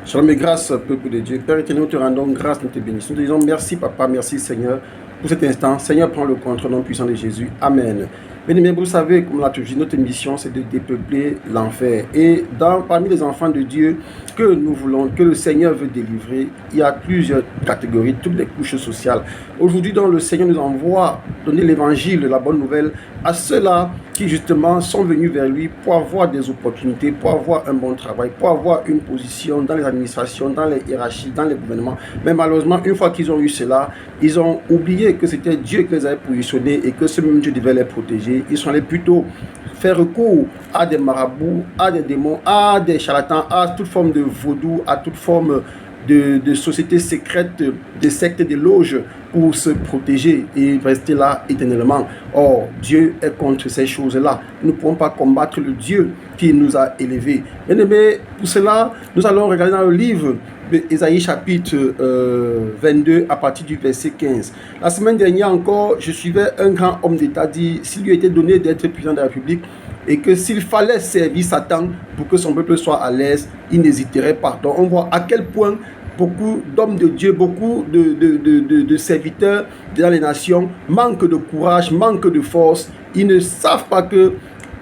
Shalom et grâce, peuple de Dieu. Père éternel, nous te rendons grâce, nous te bénissons. Nous te disons merci, Papa, merci, Seigneur, pour cet instant. Seigneur, prends le contrôle au nom puissant de Jésus. Amen. Bien-aimés, vous savez, comme l'a toujours dit, notre mission, c'est de dépeupler l'enfer. Et parmi les enfants de Dieu que nous voulons, que le Seigneur veut délivrer, il y a plusieurs catégories, toutes les couches sociales. Aujourd'hui, le Seigneur nous envoie donner l'évangile, la bonne nouvelle, à ceux-là qui justement sont venus vers lui pour avoir des opportunités, pour avoir un bon travail, pour avoir une position dans les administrations, dans les hiérarchies, dans les gouvernements. Mais malheureusement, une fois qu'ils ont eu cela, ils ont oublié que c'était Dieu qui les avait positionnés et que ce même Dieu devait les protéger. Ils sont allés plutôt faire recours à des marabouts, à des démons, à des charlatans, à toute forme de vaudou, à toute forme de sociétés secrètes, des sectes, des loges pour se protéger et rester là éternellement. Or, Dieu est contre ces choses-là. Nous ne pouvons pas combattre le Dieu qui nous a élevés. Bien aimé, pour cela, nous allons regarder dans le livre d'Ésaïe chapitre 22 à partir du verset 15. La semaine dernière encore, je suivais un grand homme d'État dit s'il lui était donné d'être président de la République et que s'il fallait servir Satan pour que son peuple soit à l'aise, il n'hésiterait pas. Donc on voit à quel point beaucoup d'hommes de Dieu, beaucoup de serviteurs dans les nations manquent de courage, manquent de force. Ils ne savent pas que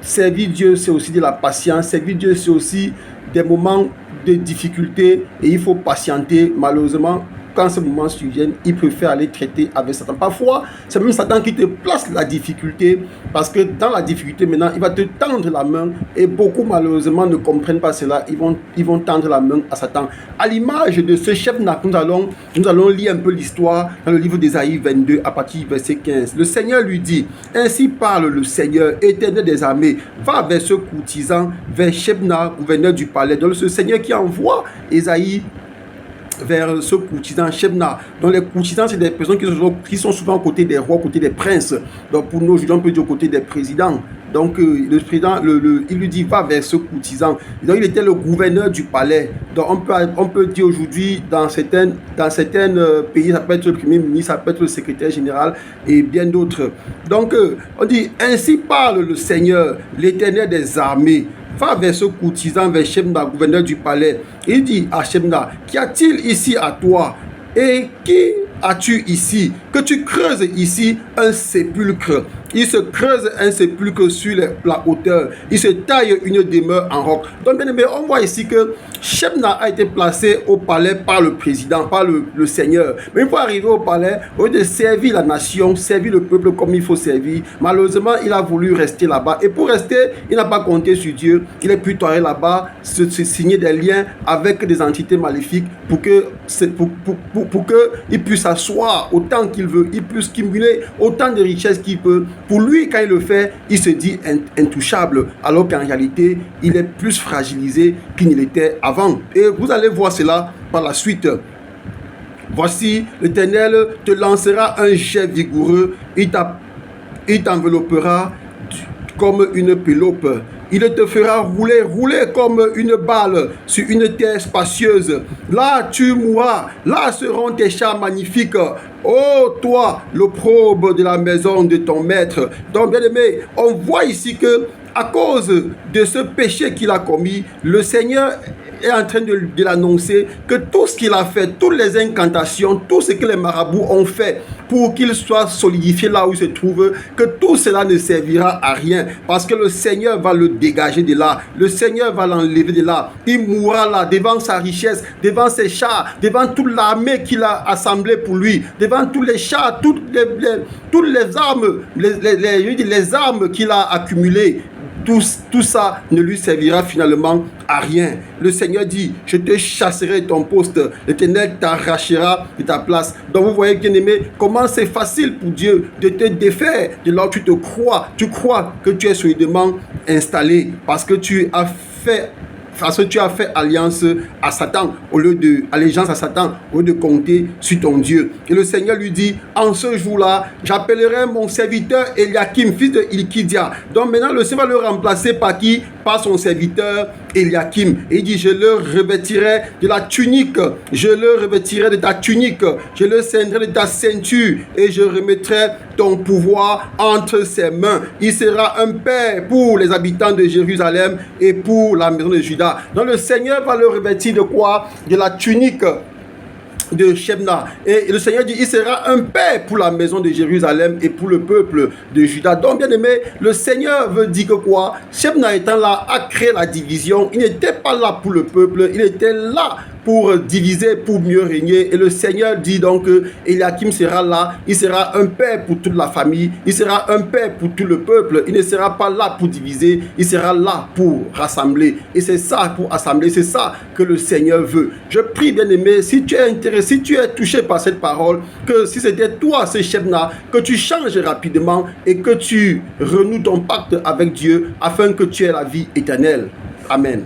servir Dieu, c'est aussi de la patience. Servir Dieu, c'est aussi des moments de difficulté et il faut patienter. Malheureusement, quand ces moments surviennent, il préfère aller traiter avec Satan. Parfois, c'est même Satan qui te place la difficulté, parce que dans la difficulté, maintenant, il va te tendre la main, et beaucoup, malheureusement, ne comprennent pas cela. Ils vont tendre la main à Satan. À l'image de ce chef Nak, nous allons lire un peu l'histoire dans le livre d'Ésaïe 22, à partir du verset 15. Le Seigneur lui dit, « Ainsi parle le Seigneur, éternel des armées, va vers ce courtisan, vers Shebna, gouverneur du palais. » Donc, ce Seigneur qui envoie Ésaïe vers ce courtisan Shebna. Donc les courtisans, c'est des personnes qui sont souvent aux côtés des rois, aux côtés des princes. Donc pour nous, aujourd'hui, on peut dire aux côtés des présidents. Donc le président, il lui dit, va vers ce courtisan. Donc il était le gouverneur du palais. Donc on peut dire aujourd'hui, dans certains pays, ça peut être le premier ministre, ça peut être le secrétaire général et bien d'autres. Donc on dit, ainsi parle le Seigneur, l'Éternel des armées. Va vers ce courtisan, vers Shebna, gouverneur du palais. Il dit à Shebna, qu'y a-t-il ici à toi? Et qui as-tu ici? Que tu creuses ici un sépulcre. Il se creuse un sépulcre sur la hauteur. Il se taille une demeure en roc. Donc, bien aimé, on voit ici que Shebna a été placé au palais par le président, par le Seigneur. Mais il faut arriver au palais, au lieu de servir la nation, servir le peuple comme il faut servir. Malheureusement, il a voulu rester là-bas. Et pour rester, il n'a pas compté sur Dieu. Il est plutôt allé là-bas, se signer des liens avec des entités maléfiques pour qu'il puisse s'asseoir autant qu'il veut. Il puisse cumuler autant de richesses qu'il peut. Pour lui, quand il le fait, il se dit intouchable, alors qu'en réalité, il est plus fragilisé qu'il ne l'était avant. Et vous allez voir cela par la suite. Voici, l'Éternel te lancera un jet vigoureux, il t'enveloppera comme une pelope. Il te fera rouler comme une balle sur une terre spacieuse. Là, tu mourras. Là seront tes chars magnifiques. Oh, toi, l'opprobre de la maison de ton maître. Donc, bien aimé, on voit ici que, à cause de ce péché qu'il a commis, le Seigneur est en train de l'annoncer que tout ce qu'il a fait, toutes les incantations, tout ce que les marabouts ont fait pour qu'il soit solidifié là où il se trouve, que tout cela ne servira à rien, parce que le Seigneur va le dégager de là, le Seigneur va l'enlever de là, il mourra là devant sa richesse, devant ses chars, devant toute l'armée qu'il a assemblée pour lui, devant tous les chars, toutes les armes, les armes qu'il a accumulées. Tout ça ne lui servira finalement à rien. Le Seigneur dit, je te chasserai de ton poste, l'Éternel t'arrachera de ta place. Donc vous voyez, bien aimé, comment c'est facile pour Dieu de te défaire de là où tu crois que tu es solidement installé, parce que tu as fait alliance à Satan, allégeance à Satan, au lieu de compter sur ton Dieu. Et le Seigneur lui dit, en ce jour-là, j'appellerai mon serviteur Eliakim, fils de Hilkidia. Donc maintenant, le Seigneur va le remplacer par qui? par son serviteur Eliakim. Et il dit, je le revêtirai de la tunique, je le revêtirai de ta tunique, je le ceindrai de ta ceinture et je remettrai ton pouvoir entre ses mains. Il sera un père pour les habitants de Jérusalem et pour la maison de Juda. Donc le Seigneur va le revêtir de quoi? De la tunique de Shebna. Et le Seigneur dit, il sera un père pour la maison de Jérusalem et pour le peuple de Juda. Donc, bien aimé, le Seigneur veut dire que quoi? Shebna étant là, a créé la division. Il n'était pas là pour le peuple, il était là pour diviser, pour mieux régner. Et le Seigneur dit donc que Eliakim sera là, il sera un père pour toute la famille, il sera un père pour tout le peuple, il ne sera pas là pour diviser, il sera là pour rassembler. Et c'est ça, pour assembler, c'est ça que le Seigneur veut. Je prie, bien-aimé, si tu es intéressé, si tu es touché par cette parole, que si c'était toi, ce Shebna, que tu changes rapidement et que tu renoues ton pacte avec Dieu afin que tu aies la vie éternelle. Amen.